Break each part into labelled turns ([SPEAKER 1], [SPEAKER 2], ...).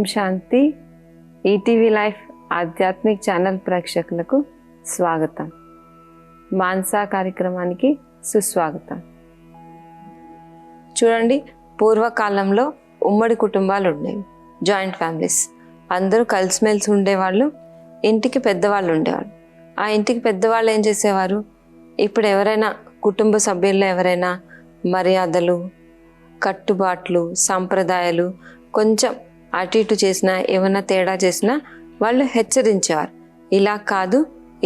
[SPEAKER 1] ఓం శాంతి. ETV life ఆధ్యాత్మిక్ channel ప్రేక్షకులకు స్వాగతం. మాన్సా కార్యక్రమానికి సుస్వాగతం. చూడండి, పూర్వకాలంలో ఉమ్మడి కుటుంబాలు ఉండేవి, జాయింట్ ఫ్యామిలీస్. అందరూ కలిసిమెలిసి ఉండేవాళ్ళు. ఇంటికి పెద్దవాళ్ళు ఉండేవాళ్ళు. ఆ ఇంటికి పెద్దవాళ్ళు ఏం చేసేవారు, ఇప్పుడు ఎవరైనా కుటుంబ సభ్యుల్లో ఎవరైనా మర్యాదలు, కట్టుబాట్లు, సాంప్రదాయాలు కొంచెం అటు ఇటు చేసినా, ఏమైనా తేడా చేసినా వాళ్ళు హెచ్చరించేవారు. ఇలా కాదు,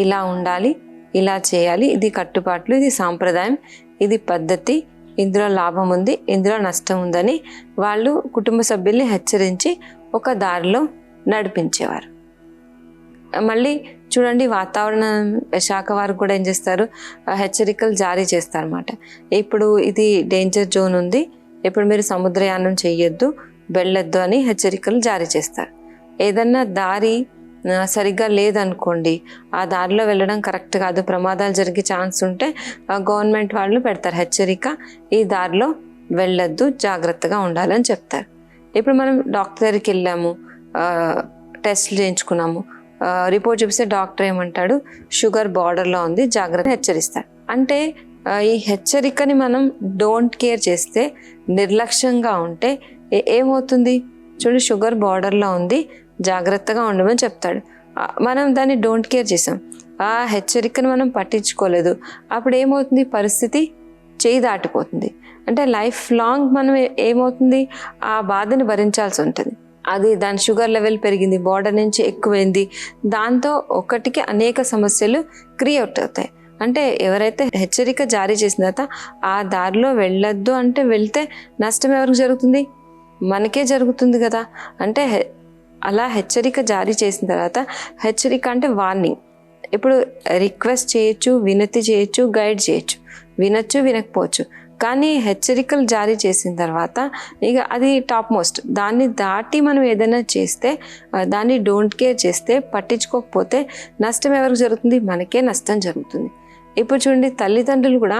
[SPEAKER 1] ఇలా ఉండాలి, ఇలా చేయాలి, ఇది కట్టుబాట్లు, ఇది సాంప్రదాయం, ఇది పద్ధతి, ఇందులో లాభం ఉంది, ఇందులో నష్టం ఉందని వాళ్ళు కుటుంబ సభ్యుల్ని హెచ్చరించి ఒక దారిలో నడిపించేవారు. మళ్ళీ చూడండి, వాతావరణ శాఖ వారు కూడా ఏం చేస్తారు, హెచ్చరికలు జారీ చేస్తారన్నమాట. ఇప్పుడు ఇది డేంజర్ జోన్ ఉంది, ఇప్పుడు మీరు సముద్రయానం చెయ్యొద్దు, వెళ్ళొద్దు అని హెచ్చరికలు జారీ చేస్తారు. ఏదన్నా దారి సరిగ్గా లేదనుకోండి, ఆ దారిలో వెళ్ళడం కరెక్ట్ కాదు, ప్రమాదాలు జరిగే ఛాన్స్ ఉంటే గవర్నమెంట్ వాళ్ళు పెడతారు హెచ్చరిక, ఈ దారిలో వెళ్ళొద్దు, జాగ్రత్తగా ఉండాలని చెప్తారు. ఇప్పుడు మనం డాక్టర్ దగ్గరికి వెళ్ళాము, టెస్ట్లు చేయించుకున్నాము, రిపోర్ట్ చూపిస్తే డాక్టర్ ఏమంటాడు, షుగర్ బార్డర్లో ఉంది, జాగ్రత్త హెచ్చరిస్తారు. అంటే ఈ హెచ్చరికని మనం డోంట్ కేర్ చేస్తే, నిర్లక్ష్యంగా ఉంటే ఏమవుతుంది, చూడండి షుగర్ బార్డర్లో ఉంది, జాగ్రత్తగా ఉండమని చెప్తాడు. మనం దాన్ని డోంట్ కేర్ చేసాం, ఆ హెచ్చరికను మనం పట్టించుకోలేదు. అప్పుడు ఏమవుతుంది, పరిస్థితి చేయి దాటిపోతుంది. అంటే లైఫ్ లాంగ్ మనం ఏమవుతుంది, ఆ బాధని భరించాల్సి ఉంటుంది. అది దాని షుగర్ లెవెల్ పెరిగింది, బార్డర్ నుంచి ఎక్కువైంది, దాంతో ఒకటికి అనేక సమస్యలు క్రియేట్ అవుతాయి. అంటే ఎవరైతే హెచ్చరిక జారీ చేసిన తర్వాత ఆ దారిలో వెళ్ళొద్దు అంటే వెళ్తే నష్టం ఎవరికి జరుగుతుంది, మనకే జరుగుతుంది కదా. అంటే అలా హెచ్చరిక జారీ చేసిన తర్వాత, హెచ్చరిక అంటే వార్నింగ్. ఇప్పుడు రిక్వెస్ట్ చేయొచ్చు, వినతి చేయొచ్చు, గైడ్ చేయొచ్చు, వినొచ్చు, వినకపోవచ్చు. కానీ హెచ్చరికలు జారీ చేసిన తర్వాత ఇక అది టాప్ మోస్ట్. దాన్ని దాటి మనం ఏదైనా చేస్తే, దాన్ని డోంట్ కేర్ చేస్తే, పట్టించుకోకపోతే నష్టం ఎవరికి జరుగుతుంది, మనకే నష్టం జరుగుతుంది. ఇప్పుడు చూడండి, తల్లిదండ్రులు కూడా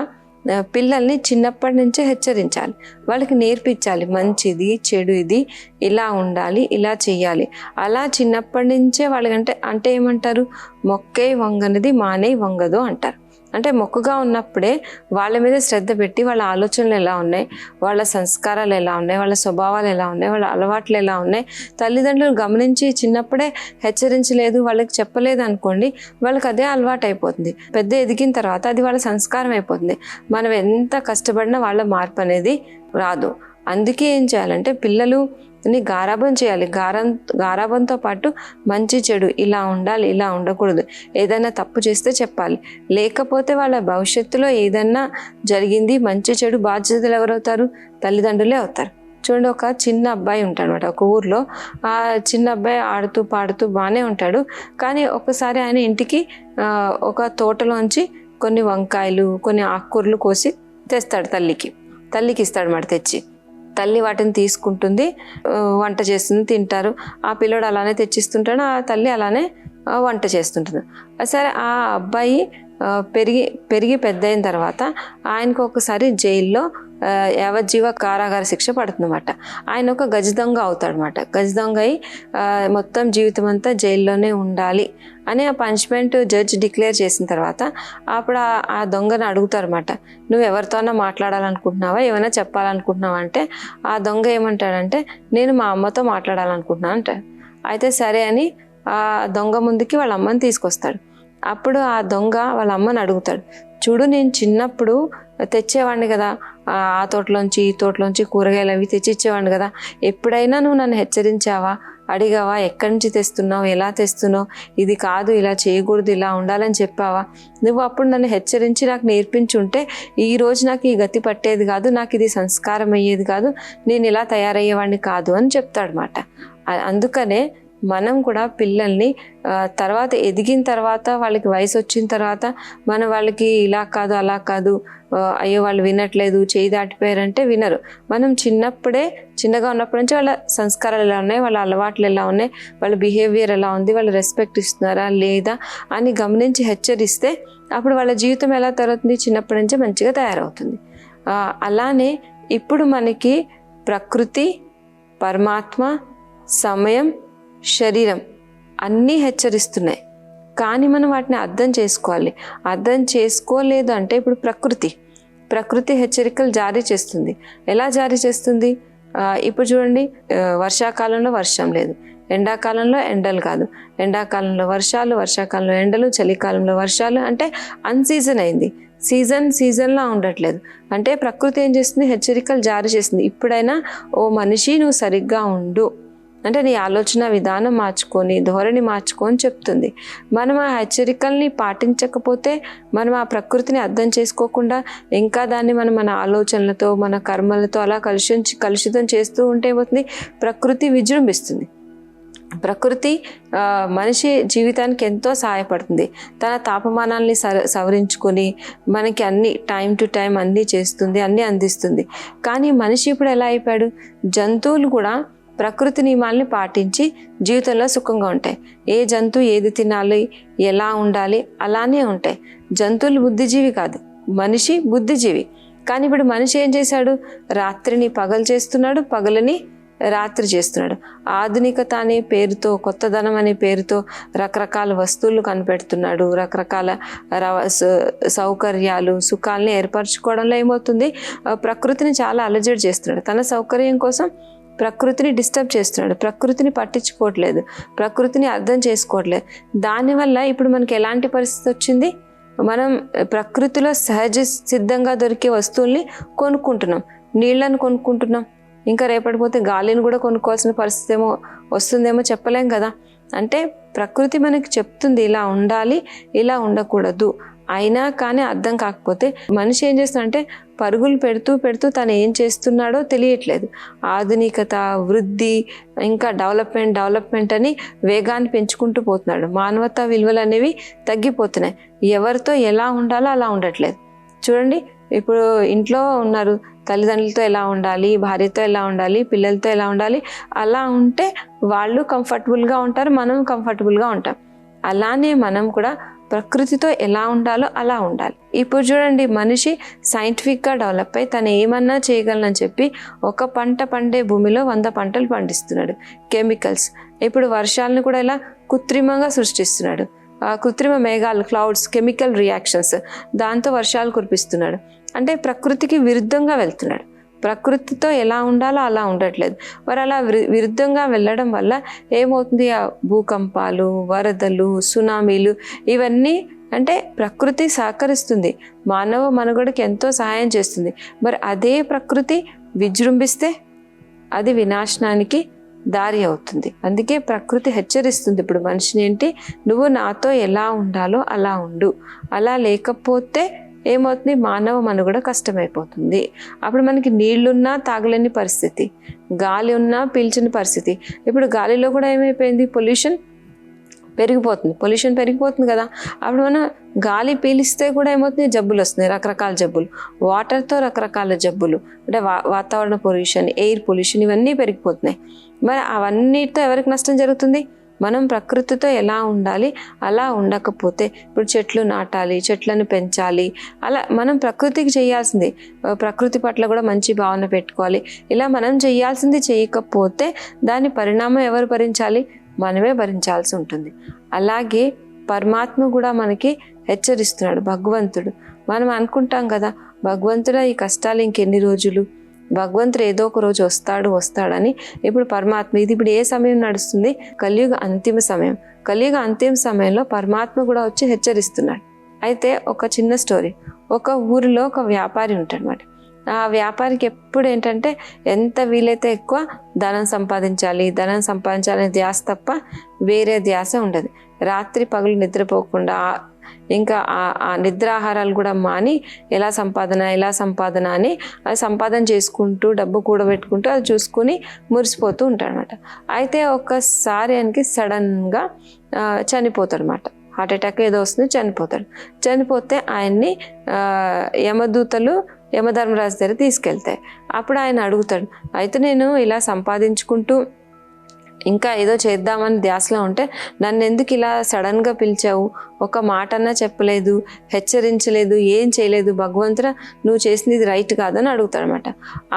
[SPEAKER 1] పిల్లల్ని చిన్నప్పటి నుంచే హెచ్చరించాలి, వాళ్ళకి నేర్పించాలి, మంచిది చెడు ఇది, ఇలా ఉండాలి, ఇలా చెయ్యాలి. అలా చిన్నప్పటి నుంచే వాళ్ళకంటే ఏమంటారు, మొక్కే వంగనిది మానే వంగదు అంటారు. అంటే మొక్కుగా ఉన్నప్పుడే వాళ్ళ మీద శ్రద్ధ పెట్టి, వాళ్ళ ఆలోచనలు ఎలా ఉన్నాయి, వాళ్ళ సంస్కారాలు ఎలా ఉన్నాయి, వాళ్ళ స్వభావాలు ఎలా ఉన్నాయి, వాళ్ళ అలవాట్లు ఎలా ఉన్నాయి, తల్లిదండ్రులు గమనించి చిన్నప్పుడే హెచ్చరించలేదు, వాళ్ళకి చెప్పలేదు అనుకోండి, వాళ్ళకి అదే అలవాటు అయిపోతుంది. పెద్ద ఎదిగిన తర్వాత అది వాళ్ళ సంస్కారం అయిపోతుంది. మనం ఎంత కష్టపడినా వాళ్ళ మార్పు అనేది రాదు. అందుకే ఏం చేయాలంటే, పిల్లలుని గారాబం చేయాలి. గారాబంతో పాటు మంచి చెడు, ఇలా ఉండాలి, ఇలా ఉండకూడదు, ఏదైనా తప్పు చేస్తే చెప్పాలి. లేకపోతే వాళ్ళ భవిష్యత్తులో ఏదన్నా జరిగింది, మంచి చెడు బాధ్యతలు ఎవరవుతారు, తల్లిదండ్రులే అవుతారు. చూడండి, ఒక చిన్న అబ్బాయి ఉంటాడు అనమాట ఒక ఊర్లో. ఆ చిన్న అబ్బాయి ఆడుతూ పాడుతూ బాగానే ఉంటాడు. కానీ ఒకసారి ఆయన ఇంటికి ఒక తోటలోంచి కొన్ని వంకాయలు, కొన్ని ఆకుకూరలు కోసి తెస్తాడు, తల్లికి ఇస్తాడు మాట. తెచ్చి తల్లి వాటిని తీసుకుంటుంది, వంట చేస్తుంది, తింటారు. ఆ పిల్లడు అలానే తెచ్చిస్తుంటాడు, ఆ తల్లి అలానే వంట చేస్తుంటుంది. సరే, ఆ అబ్బాయి పెరిగి పెద్ద అయిన తర్వాత ఆయనకు ఒకసారి జైల్లో యావజ్జీవ కారాగార శిక్ష పడుతుందన్నమాట. ఆయన ఒక గజ దొంగ అవుతాడనమాట. గజ దొంగ అయి మొత్తం జీవితం అంతా జైల్లోనే ఉండాలి అని ఆ పనిష్మెంట్ జడ్జి డిక్లేర్ చేసిన తర్వాత అప్పుడు ఆ దొంగని అడుగుతారన్నమాట, నువ్వు ఎవరితోనో మాట్లాడాలనుకుంటున్నావా, ఏమైనా చెప్పాలనుకుంటున్నావా అంటే ఆ దొంగ ఏమంటాడంటే, నేను మా అమ్మతో మాట్లాడాలనుకుంటున్నాను అంటాడు. అయితే సరే అని ఆ దొంగ ముందుకి వాళ్ళ అమ్మని తీసుకొస్తాడు. అప్పుడు ఆ దొంగ వాళ్ళ అమ్మని అడుగుతాడు, చూడు, నేను చిన్నప్పుడు తెచ్చేవాడిని కదా, ఆ తోటలోంచి ఈ తోటలోంచి కూరగాయలు అవి తెచ్చిచ్చేవాడిని కదా, ఎప్పుడైనా నువ్వు నన్ను హెచ్చరించావా, అడిగావా, ఎక్కడి నుంచి తెస్తున్నావు, ఎలా తెస్తున్నావు, ఇది కాదు, ఇలా చేయకూడదు, ఇలా ఉండాలని చెప్పావా, నువ్వు అప్పుడు నన్ను హెచ్చరించి నాకు నేర్పించుంటే ఈరోజు నాకు ఈ గతి పట్టేది కాదు, నాకు ఇది సంస్కారం అయ్యేది కాదు, నేను ఇలా తయారయ్యేవాడిని కాదు అని చెప్తాడనమాట. అందుకనే మనం కూడా పిల్లల్ని తర్వాత ఎదిగిన తర్వాత, వాళ్ళకి వయసు వచ్చిన తర్వాత మనం వాళ్ళకి ఇలా కాదు, అలా కాదు, అయ్యో వాళ్ళు వినట్లేదు, చేయి దాటిపోయారంటే వినరు. మనం చిన్నగా ఉన్నప్పటి నుంచి వాళ్ళ సంస్కారాలు ఎలా ఉన్నాయి, వాళ్ళ అలవాట్లు ఎలా ఉన్నాయి, వాళ్ళ బిహేవియర్ ఎలా ఉంది, వాళ్ళు రెస్పెక్ట్ ఇస్తున్నారా లేదా అని గమనించి హెచ్చరిస్తే అప్పుడు వాళ్ళ జీవితం ఎలా తయారవుతుంది, చిన్నప్పటి నుంచే మంచిగా తయారవుతుంది. అలానే ఇప్పుడు మనకి ప్రకృతి, పరమాత్మ, సమయం, శరీరం అన్నీ హెచ్చరిస్తున్నాయి. కానీ మనం వాటిని అర్థం చేసుకోవాలి. అర్థం చేసుకోలేదు అంటే ఇప్పుడు ప్రకృతి హెచ్చరికలు జారీ చేస్తుంది. ఎలా జారీ చేస్తుంది? ఇప్పుడు చూడండి, వర్షాకాలంలో వర్షం లేదు, ఎండాకాలంలో ఎండలు కాదు, ఎండాకాలంలో వర్షాలు, వర్షాకాలంలో ఎండలు, చలికాలంలో వర్షాలు. అంటే అన్సీజన్ అయింది. సీజన్లా ఉండట్లేదు. అంటే ప్రకృతి ఏం చేస్తుంది? హెచ్చరికలు జారీ చేస్తుంది. ఇప్పుడైనా ఓ మనిషి నువ్వు సరిగ్గా ఉండు అంటే నీ ఆలోచన విధానం మార్చుకొని, ధోరణి మార్చుకొని చెప్తుంది. మనం ఆ హెచ్చరికల్ని పాటించకపోతే, మనం ఆ ప్రకృతిని అర్థం చేసుకోకుండా ఇంకా దాన్ని మన ఆలోచనలతో, మన కర్మలతో అలా కలుషితం చేస్తూ ఉంటే ఏమవుతుంది? ప్రకృతి విజృంభిస్తుంది. ప్రకృతి మనిషి జీవితానికి ఎంతో సహాయపడుతుంది. తన తాపమానాల్ని సవరించుకొని మనకి అన్ని టైం టు టైం అన్నీ చేస్తుంది, అన్నీ అందిస్తుంది. కానీ మనిషి ఇప్పుడు ఎలా అయిపోయాడు? జంతువులు కూడా ప్రకృతి నియమాల్ని పాటించి జీవితంలో సుఖంగా ఉంటాయి. ఏ జంతువు ఏది తినాలి, ఎలా ఉండాలి అలానే ఉంటాయి. జంతువులు బుద్ధిజీవి కాదు, మనిషి బుద్ధిజీవి. కానీ ఇప్పుడు మనిషి ఏం చేశాడు? రాత్రిని పగలు చేస్తున్నాడు, పగలని రాత్రి చేస్తున్నాడు. ఆధునికత అనే పేరుతో, కొత్తదనం అనే పేరుతో రకరకాల వస్తువులు కనిపెడుతున్నాడు. రకరకాల సౌకర్యాలు, సుఖాలని ఏర్పరచుకోవడంలో ఏమవుతుంది? ప్రకృతిని చాలా అలజడి చేస్తున్నాడు. తన సౌకర్యం కోసం ప్రకృతిని డిస్టర్బ్ చేస్తున్నాడు. ప్రకృతిని పట్టించుకోవట్లేదు, ప్రకృతిని అర్థం చేసుకోవట్లేదు. దానివల్ల ఇప్పుడు మనకి ఎలాంటి పరిస్థితి వచ్చింది? మనం ప్రకృతిలో సహజ సిద్ధంగా దొరికే వస్తువుల్ని కొనుక్కుంటున్నాం, నీళ్లను కొనుక్కుంటున్నాం. ఇంకా రేపటి పోతే గాలిని కూడా కొనుక్కోవాల్సిన పరిస్థితి ఏమో వస్తుందేమో చెప్పలేం కదా. అంటే ప్రకృతి మనకి చెప్తుంది ఇలా ఉండాలి, ఇలా ఉండకూడదు. అయినా కానీ అర్థం కాకపోతే మనిషి ఏం చేస్తున్నాడంటే పరుగులు పెడుతూ తను ఏం చేస్తున్నాడో తెలియట్లేదు. ఆధునికత, వృద్ధి, ఇంకా డెవలప్మెంట్ అని వేగాన్ని పెంచుకుంటూ పోతున్నాడు. మానవతా విలువలు అనేవి తగ్గిపోతున్నాయి. ఎవరితో ఎలా ఉండాలో అలా ఉండట్లేదు. చూడండి, ఇప్పుడు ఇంట్లో ఉన్నారు, తల్లిదండ్రులతో ఎలా ఉండాలి, భార్యతో ఎలా ఉండాలి, పిల్లలతో ఎలా ఉండాలి, అలా ఉంటే వాళ్ళు కంఫర్టబుల్గా ఉంటారు, మనం కంఫర్టబుల్గా ఉంటాం. అలానే మనం కూడా ప్రకృతితో ఎలా ఉండాలో అలా ఉండాలి. ఇప్పుడు చూడండి, మనిషి సైంటిఫిక్గా డెవలప్ అయి తను ఏమన్నా చేయగలనని చెప్పి ఒక పంట పండే భూమిలో 100 పంటలు పండిస్తున్నాడు. కెమికల్స్, ఇప్పుడు వర్షాలను కూడా ఇలా కృత్రిమంగా సృష్టిస్తున్నాడు. కృత్రిమ మేఘాలు, క్లౌడ్స్, కెమికల్ రియాక్షన్స్, దాంతో వర్షాలు కురిపిస్తున్నాడు. అంటే ప్రకృతికి విరుద్ధంగా వెళ్తున్నాడు. ప్రకృతితో ఎలా ఉండాలో అలా ఉండట్లేదు. మరి అలా విరుద్ధంగా వెళ్ళడం వల్ల ఏమవుతుంది? ఆ భూకంపాలు, వరదలు, సునామీలు, ఇవన్నీ అంటే ప్రకృతి సహకరిస్తుంది, మానవ మనుగడకి ఎంతో సహాయం చేస్తుంది. మరి అదే ప్రకృతి విజృంభిస్తే అది వినాశనానికి దారి అవుతుంది. అందుకే ప్రకృతి హెచ్చరిస్తుంది ఇప్పుడు మనిషిని, ఏంటి, నువ్వు నాతో ఎలా ఉండాలో అలా ఉండు, అలా లేకపోతే ఏమవుతుంది? మానవ మనుగడ కష్టమైపోతుంది. అప్పుడు మనకి నీళ్లున్నా తాగలేని పరిస్థితి, గాలి ఉన్నా పీల్చని పరిస్థితి. ఇప్పుడు గాలిలో కూడా ఏమైపోయింది? పొల్యూషన్ పెరిగిపోతుంది కదా. అప్పుడు మనం గాలి పీలిస్తే కూడా ఏమవుతుంది? జబ్బులు వస్తున్నాయి, రకరకాల జబ్బులు. వాటర్తో రకరకాల జబ్బులు, అంటే వాతావరణ పొల్యూషన్, ఎయిర్ పొల్యూషన్, ఇవన్నీ పెరిగిపోతున్నాయి. మరి అవన్నిటితో ఎవరికి నష్టం జరుగుతుంది? మనం ప్రకృతితో ఎలా ఉండాలి అలా ఉండకపోతే, ఇప్పుడు చెట్లు నాటాలి, చెట్లను పెంచాలి, అలా మనం ప్రకృతికి చేయాల్సింది. ప్రకృతి పట్ల కూడా మంచి భావన పెట్టుకోవాలి. ఇలా మనం చేయాల్సింది చేయకపోతే దాని పరిణామం ఎవరు భరించాలి? మనమే భరించాల్సి ఉంటుంది. అలాగే పరమాత్మ కూడా మనకి హెచ్చరిస్తున్నాడు, భగవంతుడు. మనం అనుకుంటాం కదా, భగవంతుడా ఈ కష్టాలు ఇంకెన్ని రోజులు, భగవంతుడు ఏదో ఒక రోజు వస్తాడని. ఇప్పుడు పరమాత్మ, ఇది ఇప్పుడు ఏ సమయం నడుస్తుంది? కలియుగ అంతిమ సమయం. కలియుగ అంతిమ సమయంలో పరమాత్మ కూడా వచ్చి హెచ్చరిస్తున్నాడు. అయితే ఒక చిన్న స్టోరీ. ఒక ఊరిలో ఒక వ్యాపారి ఉంటాడనమాట. ఆ వ్యాపారికి ఎప్పుడు ఏంటంటే ఎంత వీలైతే ఎక్కువ ధనం సంపాదించాలి అనే ధ్యాస తప్ప వేరే ధ్యాస ఉండదు. రాత్రి పగలు నిద్రపోకుండా, ఇంకా ఆ నిద్రాహారాలు కూడా మాని ఎలా సంపాదన అని అది సంపాదన చేసుకుంటూ, డబ్బు కూడబెట్టుకుంటూ అది చూసుకుని మురిసిపోతూ ఉంటాడనమాట. అయితే ఒక్కసారి ఆయనకి సడన్గా చనిపోతాడు అనమాట. హార్ట్ అటాక్ ఏదో వస్తుంది, చనిపోతే ఆయన్ని యమదూతలు యమధర్మరాజు దగ్గర తీసుకెళ్తాయి. అప్పుడు ఆయన అడుగుతాడు, అయితే నేను ఇలా సంపాదించుకుంటూ ఇంకా ఏదో చేద్దామని ధ్యాసలో ఉంటే నన్ను ఎందుకు ఇలా సడన్గా పిలిచావు, ఒక మాట అన్నా చెప్పలేదు, హెచ్చరించలేదు, ఏం చేయలేదు, భగవంతుడా నువ్వు చేసింది ఇది రైట్ కాదని అడుగుతాడనమాట.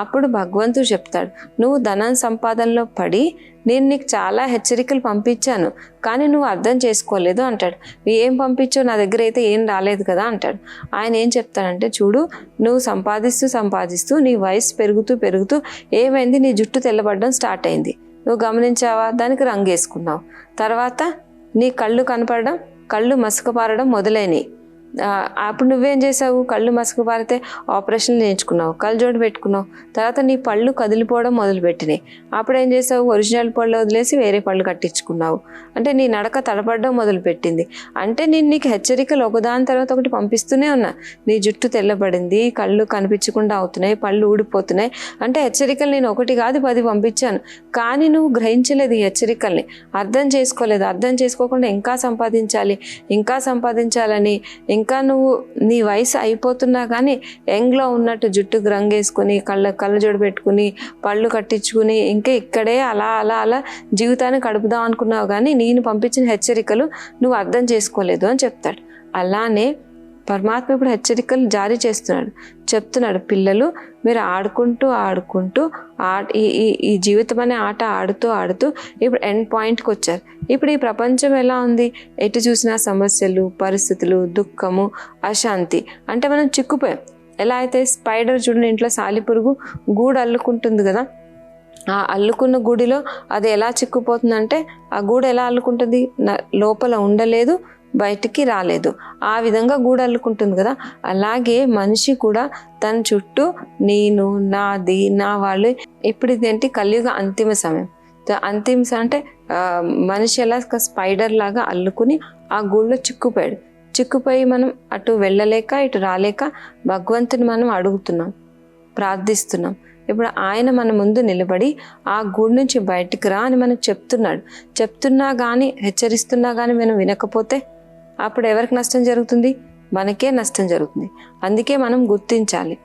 [SPEAKER 1] అప్పుడు భగవంతుడు చెప్తాడు, నువ్వు ధనం సంపాదనలో పడి నేను నీకు చాలా హెచ్చరికలు పంపించాను, కానీ నువ్వు అర్థం చేసుకోలేదు అంటాడు. ఏం పంపించావు, నా దగ్గర అయితే ఏం రాలేదు కదా అంటాడు. ఆయన ఏం చెప్తాడంటే, చూడు నువ్వు సంపాదిస్తూ నీ వయసు పెరుగుతూ ఏమైంది, నీ జుట్టు తెల్లబడడం స్టార్ట్ అయింది, నువ్వు గమనించావా, దానికి రంగు వేసుకున్నావు, తర్వాత నీ కళ్ళు కనపడడం, కళ్ళు మసకపారడం మొదలైనవి. అప్పుడు నువ్వేం చేసావు, కళ్ళు మసకపారితే ఆపరేషన్లు చేయించుకున్నావు, కళ్ళజోడు పెట్టుకున్నావు, తర్వాత నీ పళ్ళు కదిలిపోవడం మొదలుపెట్టినాయి. అప్పుడు ఏం చేసావు, ఒరిజినల్ పళ్ళు వదిలేసి వేరే పళ్ళు కట్టించుకున్నావు. అంటే నీ నడక తడపడడం మొదలుపెట్టింది. అంటే నేను నీకు హెచ్చరికలు ఒకదాని తర్వాత ఒకటి పంపిస్తూనే ఉన్నా. నీ జుట్టు తెల్లబడింది, కళ్ళు కనిపించకుండా అవుతున్నాయి, పళ్ళు ఊడిపోతున్నాయి, అంటే హెచ్చరికలు నేను 1 కాదు 10 పంపించాను. కానీ నువ్వు గ్రహించలేదు, ఈ హెచ్చరికల్ని అర్థం చేసుకోలేదు. అర్థం చేసుకోకుండా ఇంకా సంపాదించాలని, ఇంకా నువ్వు నీ వయసు అయిపోతున్నా కానీ యంగ్లో ఉన్నట్టు జుట్టుకు రంగేసుకుని, కళ్ళజోడు పెట్టుకుని, పళ్ళు కట్టించుకుని, ఇంకా ఇక్కడే అలా జీవితాన్ని గడుపుదాం అనుకున్నావు, కానీ నేను పంపించిన హెచ్చరికలు నువ్వు అర్థం చేసుకోలేదు అని చెప్తాడు. అలానే పరమాత్మ ఇప్పుడు హెచ్చరికలు జారీ చెప్తున్నాడు, పిల్లలు మీరు ఆడుకుంటూ ఈ జీవితం అనే ఆట ఆడుతూ ఇప్పుడు ఎండ్ పాయింట్కి వచ్చారు. ఇప్పుడు ఈ ప్రపంచం ఎలా ఉంది, ఎటు చూసినా సమస్యలు, పరిస్థితులు, దుఃఖము, అశాంతి. అంటే మనం చిక్కుపోయాం. ఎలా అయితే స్పైడర్ చూడండి, ఇంట్లో సాలిపురుగు గూడు అల్లుకుంటుంది కదా, ఆ అల్లుకున్న గూడిలో అది ఎలా చిక్కుపోతుందంటే, ఆ గూడు ఎలా అల్లుకుంటుంది, లోపల ఉండలేదు, బయటికి రాలేదు, ఆ విధంగా గూడు అల్లుకుంటుంది కదా. అలాగే మనిషి కూడా తన చుట్టూ నేను, నాది, నా వాళ్ళు. ఇప్పుడు ఇదేంటి, కలియుగ అంతిమ సమయం. అంటే మనిషి ఎలా స్పైడర్ లాగా అల్లుకుని ఆ గూడులో చిక్కుపోయి మనం అటు వెళ్ళలేక ఇటు రాలేక భగవంతుని మనం అడుగుతున్నాం, ప్రార్థిస్తున్నాం. ఇప్పుడు ఆయన మన ముందు నిలబడి ఆ గూడు నుంచి బయటికి రా అని మనకు చెప్తున్నా కానీ, హెచ్చరిస్తున్నా కానీ మనం వినకపోతే అప్పుడు ఎవరికి నష్టం జరుగుతుంది, మనకే నష్టం జరుగుతుంది. అందుకే మనం గుర్తించాలి.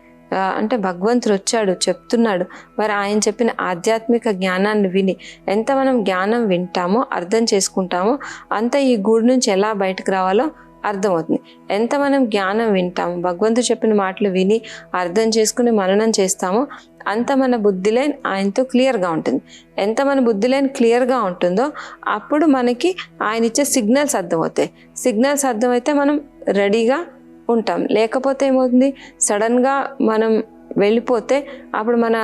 [SPEAKER 1] అంటే భగవంతుడు వచ్చాడు, చెప్తున్నాడు, మరి ఆయన చెప్పిన ఆధ్యాత్మిక జ్ఞానాన్ని విని ఎంత మనం జ్ఞానం వింటామో, అర్థం చేసుకుంటామో, అంత ఈ గూడు నుంచి ఎలా బయటకు రావాలో అర్థమవుతుంది. ఎంత మనం జ్ఞానం వింటాము, భగవంతుడు చెప్పిన మాటలు విని అర్థం చేసుకుని మననం చేస్తామో అంత మన బుద్ధి లైన్ ఆయనతో క్లియర్గా ఉంటుంది. ఎంత మన బుద్ధి లైన్ క్లియర్గా ఉంటుందో అప్పుడు మనకి ఆయన ఇచ్చే సిగ్నల్స్ అర్థమవుతాయి. సిగ్నల్స్ అర్థమైతే మనం రెడీగా ఉంటాం. లేకపోతే ఏమవుతుంది, సడన్గా మనం వెళ్ళిపోతే అప్పుడు మన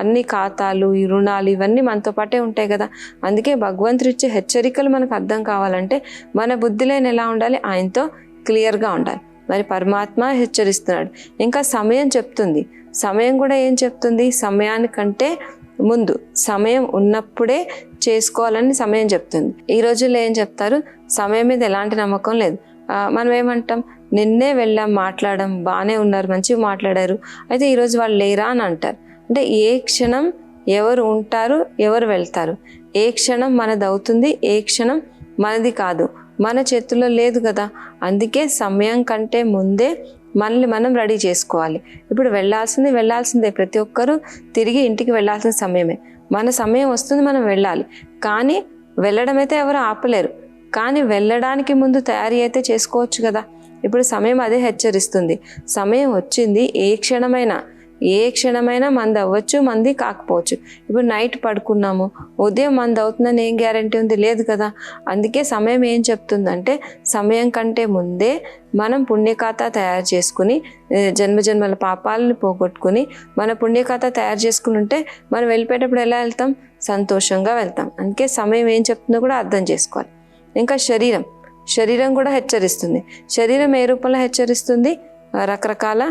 [SPEAKER 1] అన్ని ఖాతాలు, ఈ రుణాలు ఇవన్నీ మనతో పాటే ఉంటాయి కదా. అందుకే భగవంతుడు ఇచ్చే హెచ్చరికలు మనకు అర్థం కావాలంటే మన బుద్ధిలైన ఎలా ఉండాలి, ఆయనతో క్లియర్గా ఉండాలి. మరి పరమాత్మ హెచ్చరిస్తున్నాడు. ఇంకా సమయం చెప్తుంది. సమయం కూడా ఏం చెప్తుంది, సమయానికంటే ముందు, సమయం ఉన్నప్పుడే చేసుకోవాలని సమయం చెప్తుంది. ఈ రోజుల్లో ఏం చెప్తారు, సమయం మీద ఎలాంటి నమ్మకం లేదు. మనం ఏమంటాం, నిన్నే వెళ్ళాం, మాట్లాడడం బాగానే ఉన్నారు, మంచిగా మాట్లాడారు, అయితే ఈరోజు వాళ్ళు లేరా అని అంటారు. అంటే ఏ క్షణం ఎవరు ఉంటారు, ఎవరు వెళ్తారు, ఏ క్షణం మనది అవుతుంది, ఏ క్షణం మనది కాదు, మన చేతుల్లో లేదు కదా. అందుకే సమయం కంటే ముందే మనల్ని మనం రెడీ చేసుకోవాలి. ఇప్పుడు వెళ్ళాల్సిందే, ప్రతి ఒక్కరూ తిరిగి ఇంటికి వెళ్ళాల్సిన సమయమే. మన సమయం వస్తుంది, మనం వెళ్ళాలి. కానీ వెళ్ళడం అయితే ఎవరు ఆపలేరు. కానీ వెళ్ళడానికి ముందు తయారీ అయితే చేసుకోవచ్చు కదా. ఇప్పుడు సమయం అదే హెచ్చరిస్తుంది. సమయం వచ్చింది, ఏ క్షణమైనా మంది అవ్వచ్చు, మంది కాకపోవచ్చు. ఇప్పుడు నైట్ పడుకున్నాము, ఉదయం మంది అవుతుందని ఏం గ్యారంటీ ఉంది, లేదు కదా. అందుకే సమయం ఏం చెప్తుందంటే, సమయం కంటే ముందే మనం పుణ్యఖాతా తయారు చేసుకుని, జన్మజన్మల పాపాలను పోగొట్టుకుని మన పుణ్యఖాతా తయారు చేసుకుని ఉంటే మనం వెళ్ళిపోయేటప్పుడు ఎలా వెళ్తాం, సంతోషంగా వెళ్తాం. అందుకే సమయం ఏం చెప్తుందో కూడా అర్థం చేసుకోవాలి. ఇంకా శరీరం కూడా హెచ్చరిస్తుంది. శరీరం ఏ రూపంలో హెచ్చరిస్తుంది, రకరకాల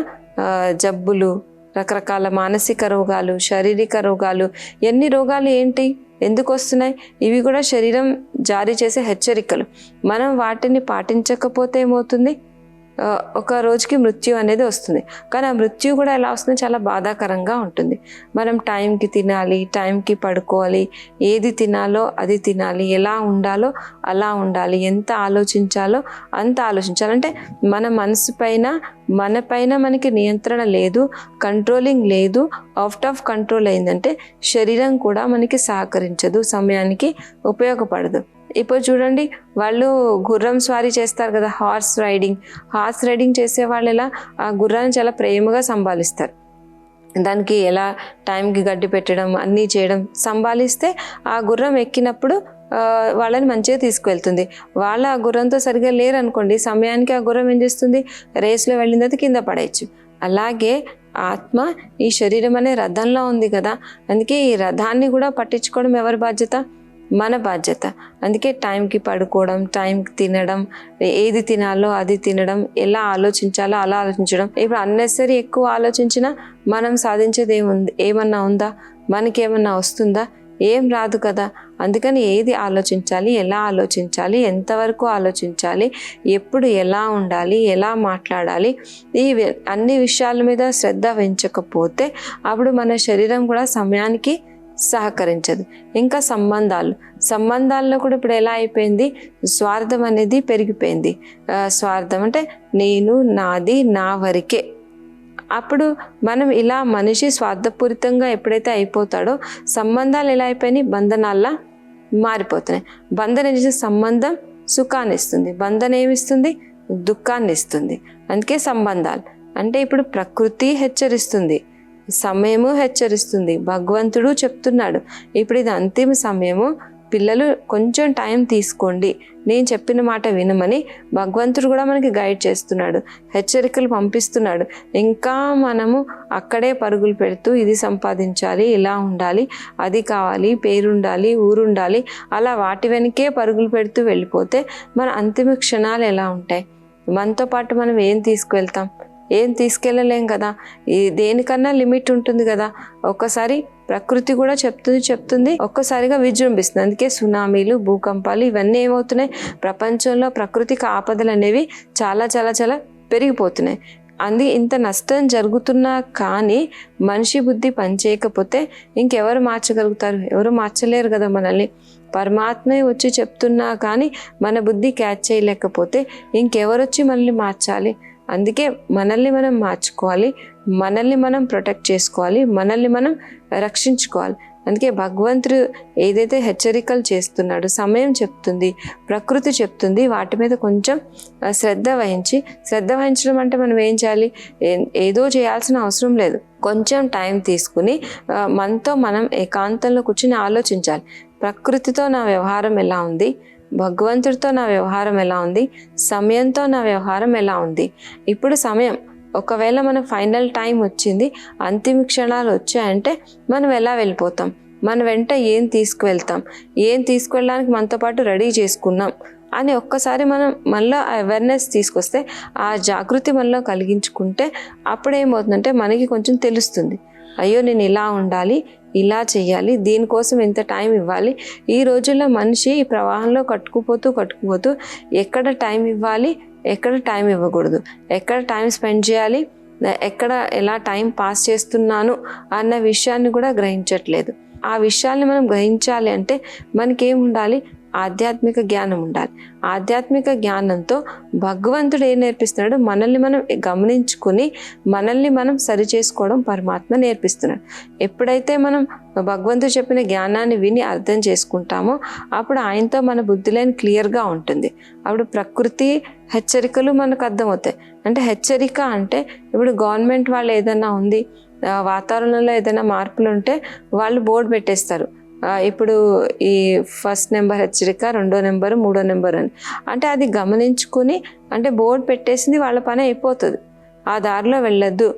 [SPEAKER 1] జబ్బులు, రకరకాల మానసిక రోగాలు, శారీరక రోగాలు, ఎన్ని రోగాలు ఏంటి, ఎందుకు వస్తున్నాయి, ఇవి కూడా శరీరం జారీ చేసే హెచ్చరికలు. మనం వాటిని పాటించకపోతే ఏమవుతుంది, ఒక రోజుకి మృత్యు అనేది వస్తుంది. కానీ ఆ మృత్యు కూడా ఎలా వస్తుంది, చాలా బాధాకరంగా ఉంటుంది. మనం టైంకి తినాలి, టైంకి పడుకోవాలి, ఏది తినాలో అది తినాలి, ఎలా ఉండాలో అలా ఉండాలి, ఎంత ఆలోచించాలో అంత ఆలోచించాలి. అంటే మన మనసు పైన మనకి నియంత్రణ లేదు, కంట్రోలింగ్ లేదు. అవుట్ ఆఫ్ కంట్రోల్ అయిందంటే శరీరం కూడా మనకి సహకరించదు, సమయానికి ఉపయోగపడదు. ఇప్పుడు చూడండి, వాళ్ళు గుర్రం స్వారీ చేస్తారు కదా, హార్స్ రైడింగ్ చేసే వాళ్ళు ఎలా ఆ గుర్రాన్ని చాలా ప్రేమగా సంభాలిస్తారు. దానికి ఎలా టైంకి గడ్డి పెట్టడం అన్నీ చేయడం, సంభాలిస్తే ఆ గుర్రం ఎక్కినప్పుడు వాళ్ళని మంచిగా తీసుకువెళ్తుంది. వాళ్ళ ఆ గుర్రంతో సరిగ్గా లేరనుకోండి, సమయానికి ఆ గుర్రం ఏం చేస్తుంది, రేస్లో వెళ్ళిన తర్వాత కింద పడేయచ్చు. అలాగే ఆత్మ ఈ శరీరం అనే రథంలో ఉంది కదా, అందుకే ఈ రథాన్ని కూడా పట్టించుకోవడం ఎవరి బాధ్యత, మన బాధ్యత. అందుకే టైంకి పడుకోవడం, టైంకి తినడం, ఏది తినాలో అది తినడం, ఎలా ఆలోచించాలో అలా ఆలోచించడం. ఇప్పుడు అన్నెసరీ ఎక్కువ ఆలోచించినా మనం సాధించేది ఏమన్నా ఉందా, మనకేమన్నా వస్తుందా, ఏం రాదు కదా. అందుకని ఏది ఆలోచించాలి, ఎలా ఆలోచించాలి, ఎంతవరకు ఆలోచించాలి, ఎప్పుడు ఎలా ఉండాలి, ఎలా మాట్లాడాలి, ఈ అన్ని విషయాల మీద శ్రద్ధ వహించకపోతే అప్పుడు మన శరీరం కూడా సమయానికి సహకరించదు. ఇంకా సంబంధాల్లో కూడా ఇప్పుడు ఎలా అయిపోయింది, స్వార్థం అనేది పెరిగిపోయింది. స్వార్థం అంటే నేను, నాది, నా వరకే. అప్పుడు మనం ఇలా మనిషి స్వార్థపూరితంగా ఎప్పుడైతే అయిపోతాడో సంబంధాలు ఎలా అయిపోయినాయి, బంధనాల్లా మారిపోతున్నాయి. బంధన సంబంధం సుఖాన్ని ఇస్తుంది, బంధన ఏమిస్తుంది, దుఃఖాన్ని ఇస్తుంది. అందుకే సంబంధాలు అంటే ఇప్పుడు ప్రకృతి హెచ్చరిస్తుంది, సమయము హెచ్చరిస్తుంది, భగవంతుడు చెప్తున్నాడు ఇప్పుడు ఇది అంతిమ సమయము, పిల్లలు కొంచెం టైం తీసుకోండి, నేను చెప్పిన మాట వినమని భగవంతుడు కూడా మనకి గైడ్ చేస్తున్నాడు, హెచ్చరికలు పంపిస్తున్నాడు. ఇంకా మనము అక్కడే పరుగులు పెడుతూ ఇది సంపాదించాలి, ఇలా ఉండాలి, అది కావాలి, పేరుండాలి, ఊరుండాలి, అలా వాటి వెనకే పరుగులు పెడుతూ వెళ్ళిపోతే మన అంతిమ క్షణాలు ఎలా ఉంటాయి. మనతో పాటు మనం ఏం తీసుకువెళ్తాం, ఏం తీసుకెళ్ళలేం కదా. దేనికన్నా లిమిట్ ఉంటుంది కదా. ఒక్కసారి ప్రకృతి కూడా చెప్తుంది ఒక్కసారిగా విజృంభిస్తుంది. అందుకే సునామీలు, భూకంపాలు ఇవన్నీ ఏమవుతున్నాయి, ప్రపంచంలో ప్రకృతికి ఆపదలు అనేవి చాలా చాలా చాలా పెరిగిపోతున్నాయి. ఇంత నష్టం జరుగుతున్నా కానీ మనిషి బుద్ధి పనిచేయకపోతే ఇంకెవరు మార్చగలుగుతారు, ఎవరు మార్చలేరు కదా మనల్ని. పరమాత్మే వచ్చి చెప్తున్నా కానీ మన బుద్ధి క్యాచ్ చేయలేకపోతే ఇంకెవరు వచ్చి మనల్ని మార్చాలి. అందుకే మనల్ని మనం మార్చుకోవాలి, మనల్ని మనం ప్రొటెక్ట్ చేసుకోవాలి, మనల్ని మనం రక్షించుకోవాలి. అందుకే భగవంతుడు ఏదైతే హెచ్చరికలు చేస్తున్నాడు, సమయం చెప్తుంది, ప్రకృతి చెప్తుంది, వాటి మీద కొంచెం శ్రద్ధ వహించడం అంటే మనం ఏం చేయాలి, ఏదో చేయాల్సిన అవసరం లేదు. కొంచెం టైం తీసుకుని మనతో మనం ఏకాంతంలో కూర్చుని ఆలోచించాలి. ప్రకృతితో నా వ్యవహారం ఎలా ఉంది, భగవంతుడితో నా వ్యవహారం ఎలా ఉంది, సమయంతో నా వ్యవహారం ఎలా ఉంది. ఇప్పుడు సమయం ఒకవేళ మన ఫైనల్ టైం వచ్చింది, అంతిమ క్షణాలు వచ్చాయంటే మనం ఎలా వెళ్ళిపోతాం, మన వెంట ఏం తీసుకువెళ్ళడానికి మనతో పాటు రెడీ చేసుకున్నాం అని ఒక్కసారి మనం మళ్ళీ అవేర్నెస్ తీసుకొస్తే, ఆ జాగృతి మనలో కలిగించుకుంటే అప్పుడు ఏమవుతుందంటే మనకి కొంచెం తెలుస్తుంది, అయ్యో నేను ఇలా ఉండాలి, ఇలా చేయాలి, దీనికోసం ఎంత టైం ఇవ్వాలి. ఈ రోజుల్లో మనిషి ఈ ప్రవాహంలో కట్టుకుపోతూ ఎక్కడ టైం ఇవ్వాలి, ఎక్కడ టైం ఇవ్వకూడదు, ఎక్కడ టైం స్పెండ్ చేయాలి, ఎక్కడ ఎలా టైం పాస్ చేస్తున్నాను అన్న విషయాన్ని కూడా గ్రహించట్లేదు. ఆ విషయాల్ని మనం గ్రహించాలి అంటే మనకేం ఉండాలి, ఆధ్యాత్మిక జ్ఞానం ఉండాలి. ఆధ్యాత్మిక జ్ఞానంతో భగవంతుడు ఏం నేర్పిస్తున్నాడు, మనల్ని మనం గమనించుకుని మనల్ని మనం సరి చేసుకోవడం పరమాత్మ నేర్పిస్తున్నాడు. ఎప్పుడైతే మనం భగవంతుడు చెప్పిన జ్ఞానాన్ని విని అర్థం చేసుకుంటామో అప్పుడు ఆయనతో మన బుద్ధి లైన్ క్లియర్గా ఉంటుంది. అప్పుడు ప్రకృతి హెచ్చరికలు మనకు అర్థమవుతాయి. అంటే హెచ్చరిక అంటే ఇప్పుడు గవర్నమెంట్ వాళ్ళు ఏదైనా ఉంది, వాతావరణంలో ఏదైనా మార్పులు ఉంటే వాళ్ళు బోర్డు పెట్టేస్తారు, ఇప్పుడు ఈ 1st నెంబర్ హెచ్చరిక, 2వ నెంబరు, 3వ నెంబరు అని. అంటే అది గమనించుకుని అంటే బోర్డు పెట్టేసింది, వాళ్ళ పని అయిపోతుంది. ఆ దారిలో వెళ్ళొద్దు,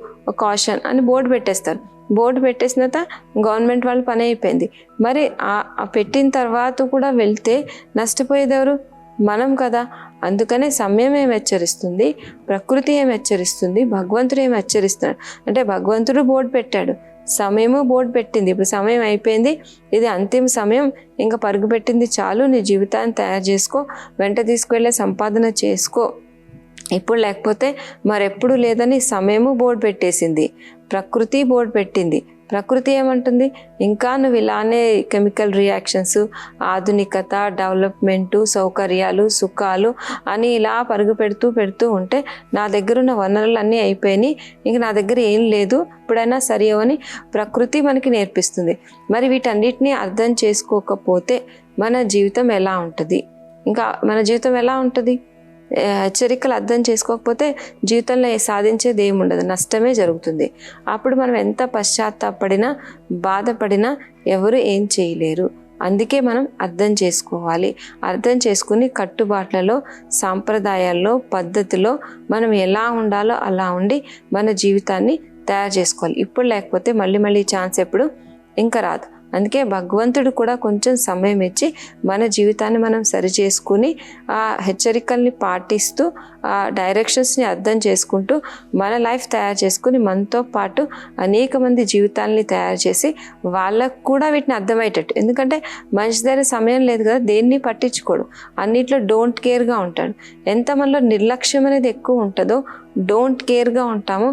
[SPEAKER 1] కాషన్ అని బోర్డు పెట్టేస్తారు. బోర్డు పెట్టేసిన తర్వాత గవర్నమెంట్ వాళ్ళ పని అయిపోయింది. మరి పెట్టిన తర్వాత కూడా వెళ్తే నష్టపోయేది ఎవరు, మనం కదా. అందుకనే సమయం ఏం హెచ్చరిస్తుంది, ప్రకృతి ఏం హెచ్చరిస్తుంది, భగవంతుడు ఏం హెచ్చరిస్తున్నాడు అంటే భగవంతుడు బోర్డు పెట్టాడు, సమయము బోర్డు పెట్టింది, ఇప్పుడు సమయం అయిపోయింది, ఇది అంతిమ సమయం, ఇంకా పరుగు పెట్టింది చాలు, నీ జీవితాన్ని తయారు చేసుకో, వెంట తీసుకువెళ్ళే సంపాదన చేసుకో ఇప్పుడు లేకపోతే మరెప్పుడు లేదని సమయము బోర్డు పెట్టేసింది, ప్రకృతి బోర్డు పెట్టింది. ప్రకృతి ఏమంటుంది, ఇంకా నువ్వు ఇలానే కెమికల్ రియాక్షన్స్, ఆధునికత, డెవలప్మెంటు, సౌకర్యాలు, సుఖాలు అని ఇలా పరుగు పెడుతూ ఉంటే నా దగ్గర ఉన్న వనరులు అన్నీ అయిపోయినాయి, ఇంక నా దగ్గర ఏం లేదు, ఇప్పుడైనా సరియో అని ప్రకృతి మనకి నేర్పిస్తుంది. మరి వీటన్నిటిని అర్థం చేసుకోకపోతే మన జీవితం ఎలా ఉంటుంది? ఇంకా మన జీవితం ఎలా ఉంటుంది? హెచ్చరికలు అర్థం చేసుకోకపోతే జీవితంలో సాధించేది ఏముండదు, నష్టమే జరుగుతుంది. అప్పుడు మనం ఎంత పశ్చాత్తాపడినా బాధపడినా ఎవరు ఏం చేయలేరు. అందుకే మనం అర్థం చేసుకోవాలి. అర్థం చేసుకుని కట్టుబాట్లలో, సాంప్రదాయాల్లో, పద్ధతిలో మనం ఎలా ఉండాలో అలా ఉండి మన జీవితాన్ని తయారు చేసుకోవాలి. ఇప్పుడు లేకపోతే మళ్ళీ ఛాన్స్ ఎప్పుడు ఇంకా రాదు. అందుకే భగవంతుడు కూడా కొంచెం సమయం ఇచ్చి మన జీవితాన్ని మనం సరి చేసుకుని ఆ హెచ్చరికల్ని పాటిస్తూ ఆ డైరెక్షన్స్ని అర్థం చేసుకుంటూ మన లైఫ్ తయారు చేసుకుని మనతో పాటు అనేక మంది జీవితాలని తయారు చేసి వాళ్ళకు కూడా వీటిని అర్థమయ్యేటట్టు. ఎందుకంటే మనిషి దగ్గర సమయం లేదు కదా, దేన్ని పట్టించుకోడు, అన్నిట్లో డోంట్ కేర్గా ఉంటాడు. ఎంత మనలో నిర్లక్ష్యం అనేది ఎక్కువ ఉంటుందో, డోంట్ కేర్గా ఉంటామో,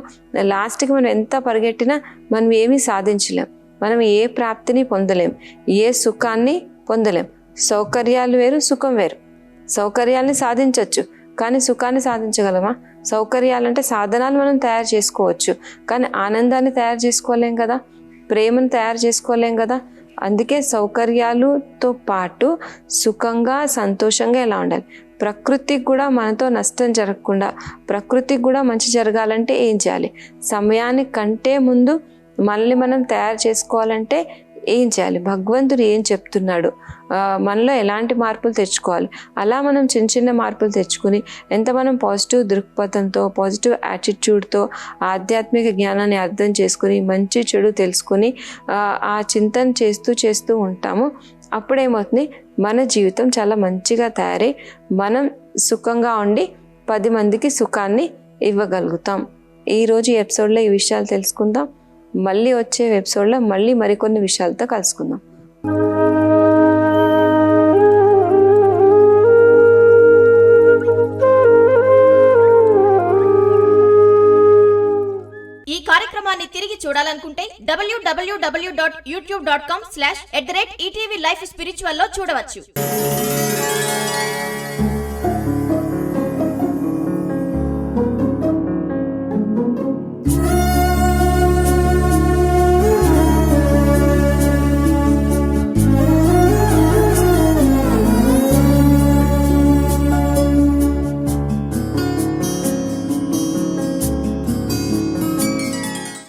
[SPEAKER 1] లాస్ట్కి మనం ఎంత పరిగెట్టినా మనం ఏమీ సాధించలేం, మనం ఏ ప్రాప్తిని పొందలేం, ఏ సుఖాన్ని పొందలేం. సౌకర్యాలు వేరు, సుఖం వేరు. సౌకర్యాల్ని సాధించవచ్చు కానీ సుఖాన్ని సాధించగలమా? సౌకర్యాలంటే సాధనాలు మనం తయారు చేసుకోవచ్చు కానీ ఆనందాన్ని తయారు చేసుకోలేం కదా, ప్రేమను తయారు చేసుకోలేం కదా. అందుకే సౌకర్యాలతో పాటు సుఖంగా, సంతోషంగా ఎలా ఉండాలి. ప్రకృతికి కూడా మనతో నష్టం జరగకుండా, ప్రకృతికి కూడా మంచి జరగాలంటే ఏం చేయాలి? సమయానికంటే ముందు మనల్ని మనం తయారు చేసుకోవాలంటే ఏం చేయాలి? భగవంతుడు ఏం చెప్తున్నాడు, మనలో ఎలాంటి మార్పులు తెచ్చుకోవాలి, అలా మనం చిన్న మార్పులు తెచ్చుకుని ఎంత మనం పాజిటివ్ దృక్పథంతో, పాజిటివ్ యాటిట్యూడ్తో ఆధ్యాత్మిక జ్ఞానాన్ని అర్థం చేసుకుని మంచి చెడు తెలుసుకుని ఆ చింతన చేస్తూ ఉంటాము. అప్పుడేమవుతుంది, మన జీవితం చాలా మంచిగా తయారై మనం సుఖంగా ఉండి 10 మందికి సుఖాన్ని ఇవ్వగలుగుతాం. ఈరోజు ఈ ఎపిసోడ్లో ఈ విషయాలు తెలుసుకుందాం. మళ్ళీ వచ్చే ఎపిసోడ్లో మరికొన్ని విషయాలతో కలుసుకుందాం.
[SPEAKER 2] ఈ కార్యక్రమాన్ని తిరిగి చూడాలనుకుంటే www.youtube.com/@ETV Life Spiritual లో చూడవచ్చు.